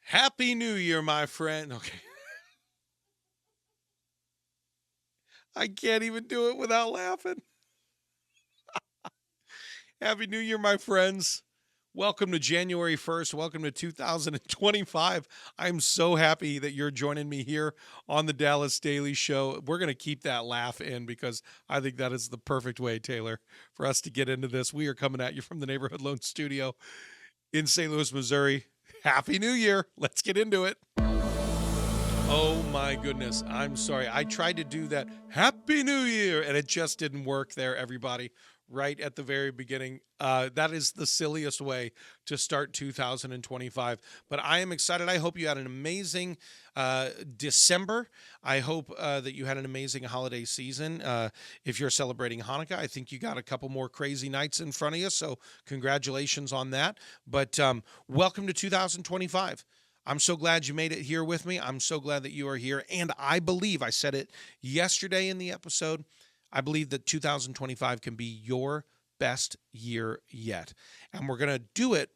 Happy New Year, my friend. Okay. I can't even do it without laughing. Happy New Year, my friends. Welcome to January 1st. Welcome to 2025. I'm so happy that you're joining me here on the Dallas Daily Show. We're going to keep that laugh in because I think that is the perfect way, Taylor, for us to get into this. We are coming at you from the Neighborhood Loan Studio in St. Louis, Missouri. Happy New Year. Let's get into it. Oh my goodness. I'm sorry. I tried to do that Happy New Year and it just didn't work there, everybody, right at the very beginning. That is the silliest way to start 2025. But I am excited. I hope you had an amazing December. I hope that you had an amazing holiday season. If you're celebrating Hanukkah, I think you got a couple more crazy nights in front of you. So congratulations on that. But welcome to 2025. I'm so glad you made it here with me. I'm so glad that you are here. And I believe, I said it yesterday in the episode, I believe that 2025 can be your best year yet. And we're going to do it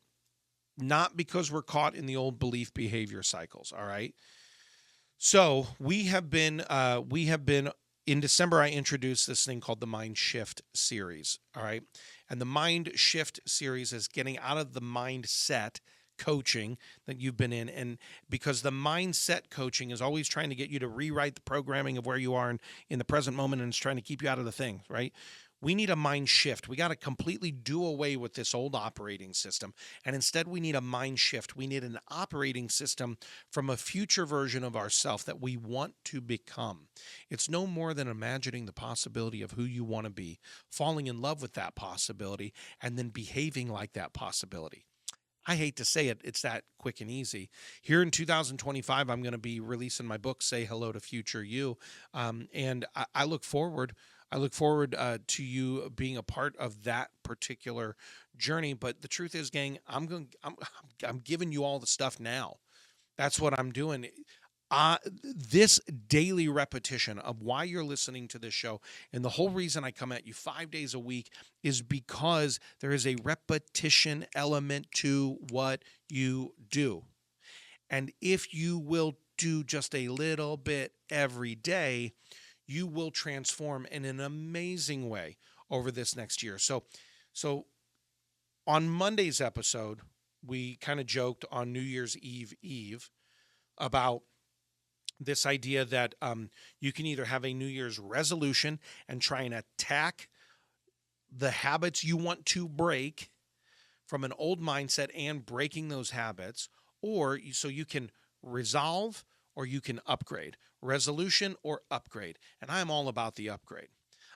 not because we're caught in the old belief behavior cycles. All right. So we have been in December, I introduced this thing called the Mind Shift series. All right. And the Mind Shift series is getting out of the mindset coaching that you've been in. And because the mindset coaching is always trying to get you to rewrite the programming of where you are in the present moment, and it's trying to keep you out of the thing, right? We need a mind shift. We got to completely do away with this old operating system. And instead, we need a mind shift. We need an operating system from a future version of ourself that we want to become. It's no more than imagining the possibility of who you want to be, falling in love with that possibility, and then behaving like that possibility. I hate to say it, it's that quick and easy. Here in 2025, I'm going to be releasing my book, Say Hello to Future You, and I look forward. I look forward to you being a part of that particular journey. But the truth is, gang, I'm giving you all the stuff now. That's what I'm doing. This daily repetition of why you're listening to this show and the whole reason I come at you 5 days a week is because there is a repetition element to what you do. And if you will do just a little bit every day, you will transform in an amazing way over this next year. So on Monday's episode, we kind of joked on New Year's Eve about this idea that you can either have a New Year's resolution and try and attack the habits you want to break from an old mindset and breaking those habits, or so you can resolve or you can upgrade, resolution or upgrade. And I'm all about the upgrade.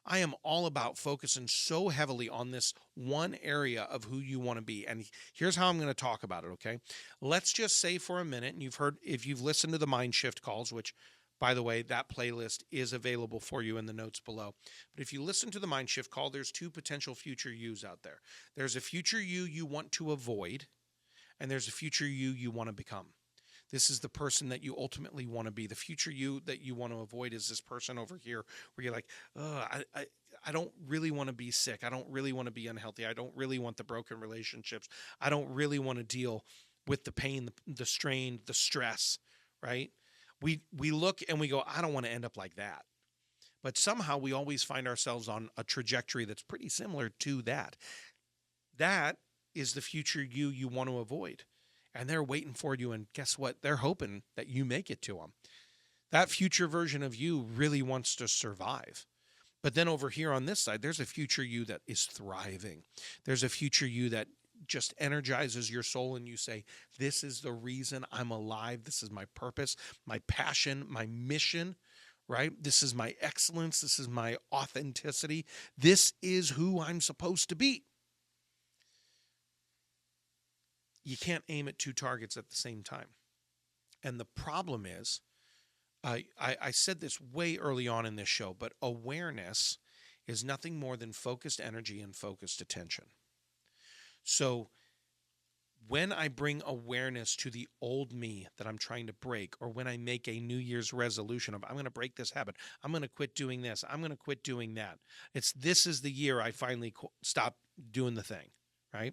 I am all about focusing so heavily on this one area of who you want to be. And here's how I'm going to talk about it, okay? Let's just say for a minute, and you've heard, if you've listened to the Mind Shift calls, which, by the way, that playlist is available for you in the notes below. But if you listen to the Mind Shift call, there's two potential future yous out there. There's a future you want to avoid, and there's a future you want to become. This is the person that you ultimately want to be. The future you that you want to avoid is this person over here where you're like, oh, I don't really want to be sick. I don't really want to be unhealthy. I don't really want the broken relationships. I don't really want to deal with the pain, the strain, the stress, right? We look and we go, I don't want to end up like that. But somehow we always find ourselves on a trajectory that's pretty similar to that. That is the future you want to avoid. And they're waiting for you. And guess what? They're hoping that you make it to them. That future version of you really wants to survive. But then over here on this side, there's a future you that is thriving. There's a future you that just energizes your soul. And you say, this is the reason I'm alive. This is my purpose, my passion, my mission, right? This is my excellence. This is my authenticity. This is who I'm supposed to be. You can't aim at two targets at the same time. And the problem is, I said this way early on in this show, but awareness is nothing more than focused energy and focused attention. So when I bring awareness to the old me that I'm trying to break, or when I make a New Year's resolution of, I'm going to break this habit, I'm going to quit doing this, I'm going to quit doing that. This is the year I finally stop doing the thing, right?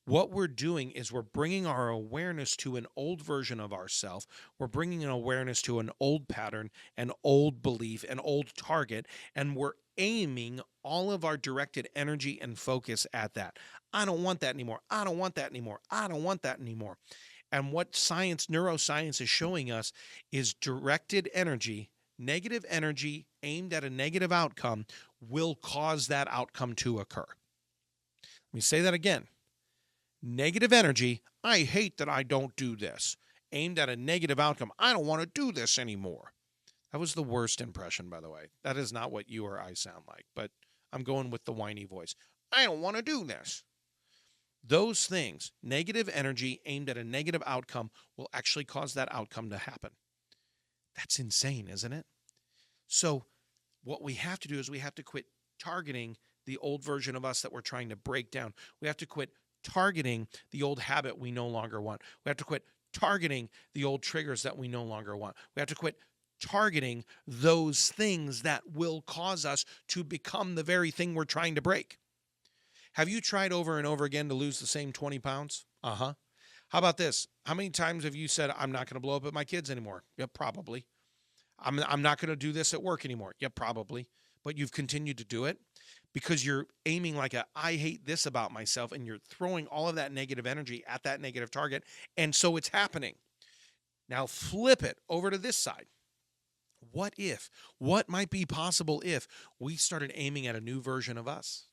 What we're doing is we're bringing our awareness to an old version of ourselves. We're bringing an awareness to an old pattern, an old belief, an old target, and we're aiming all of our directed energy and focus at that. I don't want that anymore. I don't want that anymore. I don't want that anymore. And what neuroscience is showing us is directed energy, negative energy aimed at a negative outcome will cause that outcome to occur. Let me say that again. Negative energy, I hate that I don't do this, aimed at a negative outcome. I don't want to do this anymore. That was the worst impression, by the way. That is not what you or I sound like, but I'm going with the whiny voice. I don't want to do this. Those things, negative energy aimed at a negative outcome, will actually cause that outcome to happen. That's insane, isn't it? So what we have to do is we have to quit targeting the old version of us that we're trying to break down. We have to quit targeting the old habit we no longer want. We have to quit targeting the old triggers that we no longer want. We have to quit targeting those things that will cause us to become the very thing we're trying to break. Have you tried over and over again to lose the same 20 pounds? How about this? How many times have you said, I'm not going to blow up at my kids anymore? Yeah, probably. I'm not going to do this at work anymore. Yeah, probably. But you've continued to do it because you're aiming like I hate this about myself, and you're throwing all of that negative energy at that negative target. And so it's happening. Now flip it over to this side. What might be possible if we started aiming at a new version of us?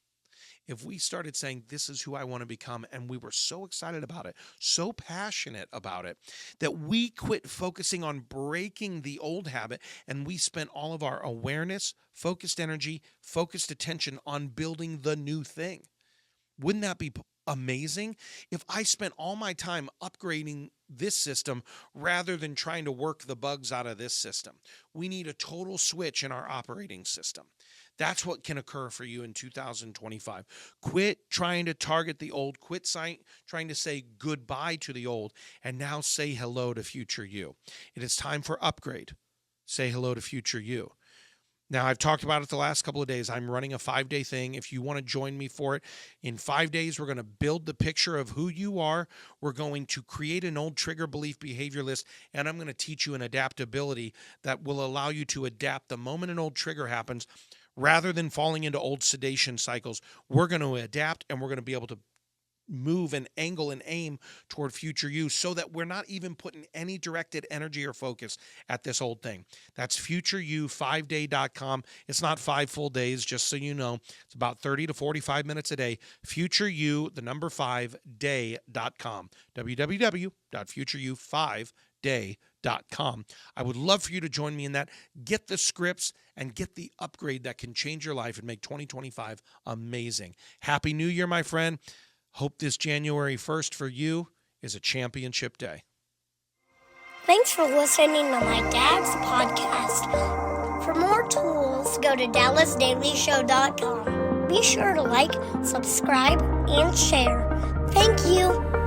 If we started saying, this is who I want to become, and we were so excited about it, so passionate about it, that we quit focusing on breaking the old habit, and we spent all of our awareness, focused energy, focused attention on building the new thing. Wouldn't that be amazing? If I spent all my time upgrading this system rather than trying to work the bugs out of this system. We need a total switch in our operating system. That's what can occur for you in 2025. Quit trying to target the old, quit trying to say goodbye to the old, and now say hello to future you. It is time for upgrade. Say hello to future you. Now, I've talked about it the last couple of days. I'm running a 5-day thing. If you want to join me for it, in 5 days, we're going to build the picture of who you are. We're going to create an old trigger belief behavior list, and I'm going to teach you an adaptability that will allow you to adapt the moment an old trigger happens. Rather than falling into old sedation cycles, we're going to adapt, and we're going to be able to move and angle and aim toward future you so that we're not even putting any directed energy or focus at this old thing. That's futureyou5day.com. It's not 5 full days, just so you know. It's about 30 to 45 minutes a day. Futureyou5day.com. www.futureyou5day.com. I would love for you to join me in that. Get the scripts and get the upgrade that can change your life and make 2025 amazing. Happy New Year, my friend. Hope this January 1st for you is a championship day. Thanks for listening to my dad's podcast. For more tools, go to dallasdailyshow.com. Be sure to like, subscribe, and share. Thank you.